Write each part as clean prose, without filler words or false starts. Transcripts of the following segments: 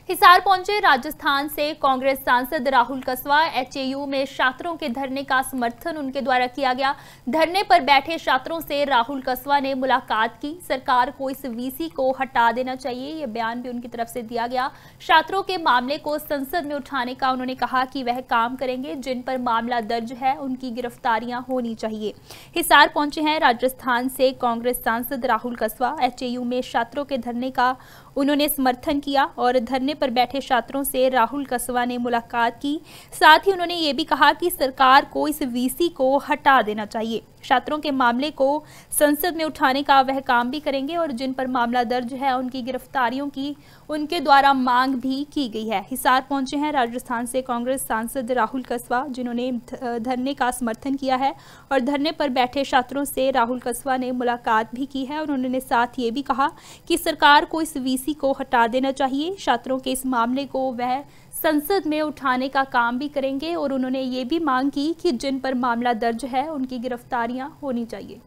हिसार पहुंचे राजस्थान से कांग्रेस सांसद राहुल कसवा। एचएयू में छात्रों के धरने का समर्थन उनके द्वारा किया गया। धरने पर बैठे छात्रों से राहुल कसवा ने मुलाकात की। सरकार को इस वीसी को हटा देना चाहिए, ये बयान भी उनकी तरफ से दिया गया। छात्रों के मामले को संसद में उठाने का उन्होंने कहा कि वह काम करेंगे। जिन पर मामला दर्ज है उनकी गिरफ्तारियां होनी चाहिए। हिसार पहुंचे हैं राजस्थान से कांग्रेस सांसद राहुल कसवा। एचएयू में छात्रों के धरने का उन्होंने समर्थन किया और धरने पर बैठे छात्रों से राहुल कसवा ने मुलाकात की। साथ ही उन्होंने ये भी कहा कि सरकार को इस वीसी को हटा देना चाहिए। छात्रों के मामले को संसद में उठाने का वह काम भी करेंगे और जिन पर मामला दर्ज है उनकी गिरफ्तारियों की उनके द्वारा मांग भी की गई है। हिसार पहुंचे हैं राजस्थान से कांग्रेस सांसद राहुल कसवा, जिन्होंने धरने का समर्थन किया है और धरने पर बैठे छात्रों से राहुल कसवा ने मुलाकात भी की है और उन्होंने साथ ये भी कहा कि सरकार को इस वीसी को हटा देना चाहिए। छात्रों के इस मामले को वह संसद में उठाने का काम भी करेंगे और उन्होंने ये भी मांग की कि जिन पर मामला दर्ज है उनकी गिरफ्तारियां होनी चाहिए।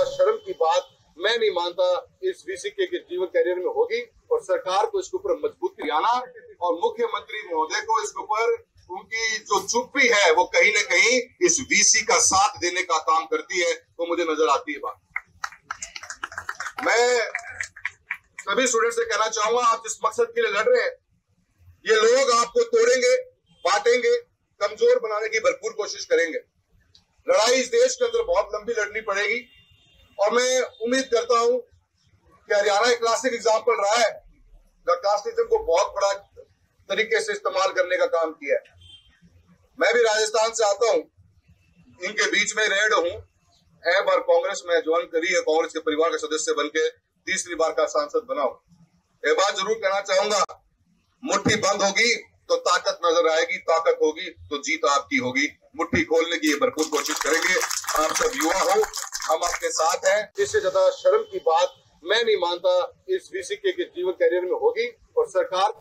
शर्म की बात मैं नहीं मानता इस वीसी के जीवन कैरियर में होगी और सरकार को इसके ऊपर मजबूती आना और मुख्यमंत्री महोदय को इसके ऊपर उनकी जो चुप्पी है वो कहीं न कहीं इस वीसी का साथ देने का काम करती है, तो मुझे नजर आती है बात। मैं सभी स्टूडेंट से कहना चाहूंगा, आप जिस मकसद के लिए लड़ रहे हैं ये लोग आपको तोड़ेंगे, बांटेंगे, कमजोर बनाने की भरपूर कोशिश करेंगे। लड़ाई इस देश के अंदर बहुत लंबी लड़नी पड़ेगी और मैं उम्मीद करता हूं कि हरियाणा एक क्लासिक एग्जाम्पल रहा है, कास्टिज्म को बहुत बड़ा तरीके से इस्तेमाल करने का काम किया है। मैं भी राजस्थान से आता हूं, इनके बीच में रेड हूं। बार कांग्रेस में ज्वाइन करी है, कांग्रेस के परिवार का सदस्य बनके तीसरी बार का सांसद बना हूं। एक बात जरूर कहना चाहूंगा, मुट्ठी बंद होगी तो ताकत नजर आएगी, ताकत होगी तो जीत आपकी होगी। मुट्ठी खोलने की भरपूर कोशिश करेंगे। आप सब युवा हो, हम आपके साथ हैं। इससे ज्यादा शर्म की बात मैं नहीं मानता इस वीसी के जीवन कैरियर में होगी और सरकार।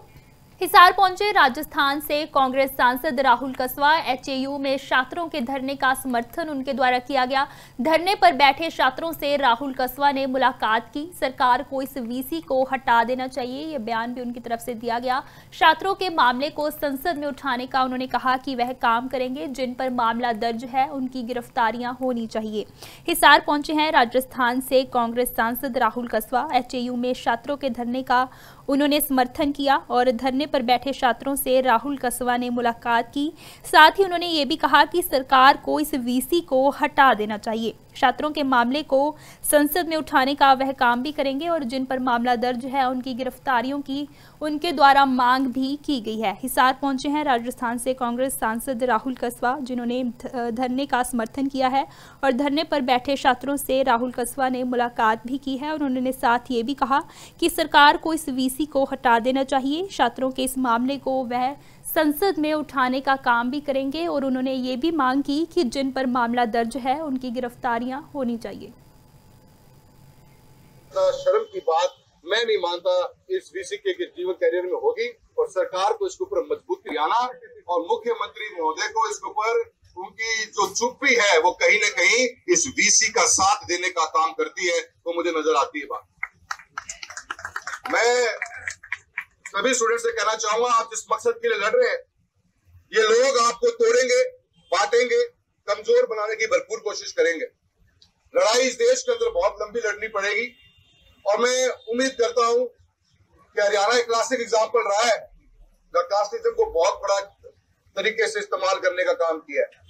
हिसार पहुंचे राजस्थान से कांग्रेस सांसद राहुल कसवा। एचएयू में छात्रों के धरने का समर्थन उनके द्वारा किया गया। धरने पर बैठे छात्रों से राहुल कसवा ने मुलाकात की। सरकार को इस वीसी को हटा देना चाहिए, ये बयान भी उनकी तरफ से दिया गया। छात्रों के मामले को संसद में उठाने का उन्होंने कहा कि वह काम करेंगे। जिन पर मामला दर्ज है उनकी गिरफ्तारियां होनी चाहिए। हिसार पहुंचे हैं राजस्थान से कांग्रेस सांसद राहुल कसवा। एचएयू में छात्रों के धरने का उन्होंने समर्थन किया और धरने पर बैठे छात्रों से राहुल कसवा ने मुलाकात की। साथ ही उन्होंने ये भी कहा कि सरकार को इस वीसी को हटा देना चाहिए। छात्रों के मामले को संसद में उठाने का वह काम भी करेंगे और जिन पर मामला दर्ज है उनकी गिरफ्तारियों की उनके द्वारा मांग भी की गई है। हिसार पहुंचे हैं राजस्थान से कांग्रेस सांसद राहुल कसवा, जिन्होंने धरने का समर्थन किया है और धरने पर बैठे छात्रों से राहुल कसवा ने मुलाकात भी की है और उन्होंने साथ ये भी कहा कि सरकार को इस वीसी को हटा देना चाहिए। छात्रों के इस मामले को वह संसद में उठाने का काम भी करेंगे और उन्होंने ये भी मांग की कि जिन पर मामला दर्ज है उनकी गिरफ्तारियां होनी चाहिए। शर्म की बात मैं नहीं मानता इस वीसी के जीवन कैरियर में होगी और सरकार को इसके ऊपर मजबूती आना और मुख्यमंत्री महोदय को इसके ऊपर उनकी जो चुप्पी है वो कहीं न कहीं इस वीसी का साथ देने का काम करती है, तो मुझे नजर आती है बात। मैं सभी स्टूडेंट से कहना चाहूंगा, आप जिस मकसद के लिए लड़ रहे हैं ये लोग आपको तोड़ेंगे, बांटेंगे, कमजोर बनाने की भरपूर कोशिश करेंगे। लड़ाई इस देश के अंदर बहुत लंबी लड़नी पड़ेगी और मैं उम्मीद करता हूं कि हरियाणा एक क्लासिक एग्जाम्पल रहा है, कास्टिज्म को बहुत बड़ा तरीके से इस्तेमाल करने का काम किया है।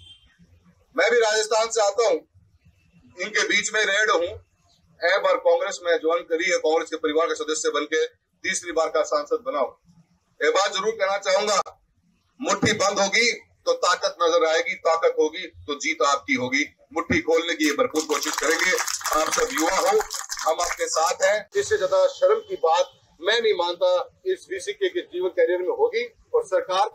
मैं भी राजस्थान से आता हूं, इनके बीच में रेड हूं। बार कांग्रेस में ज्वाइन करी है, कांग्रेस के परिवार का सदस्य बनके तीसरी बार का सांसद बना हूं। एक बात जरूर कहना चाहूंगा, मुट्ठी बंद होगी तो ताकत नजर आएगी, ताकत होगी तो जीत आपकी होगी। मुट्ठी खोलने की भरपूर कोशिश करेंगे। आप सब युवा हो, हम आपके साथ हैं। इससे ज्यादा शर्म की बात मैं नहीं मानता इस वीसी के जीवन कैरियर में होगी और सरकार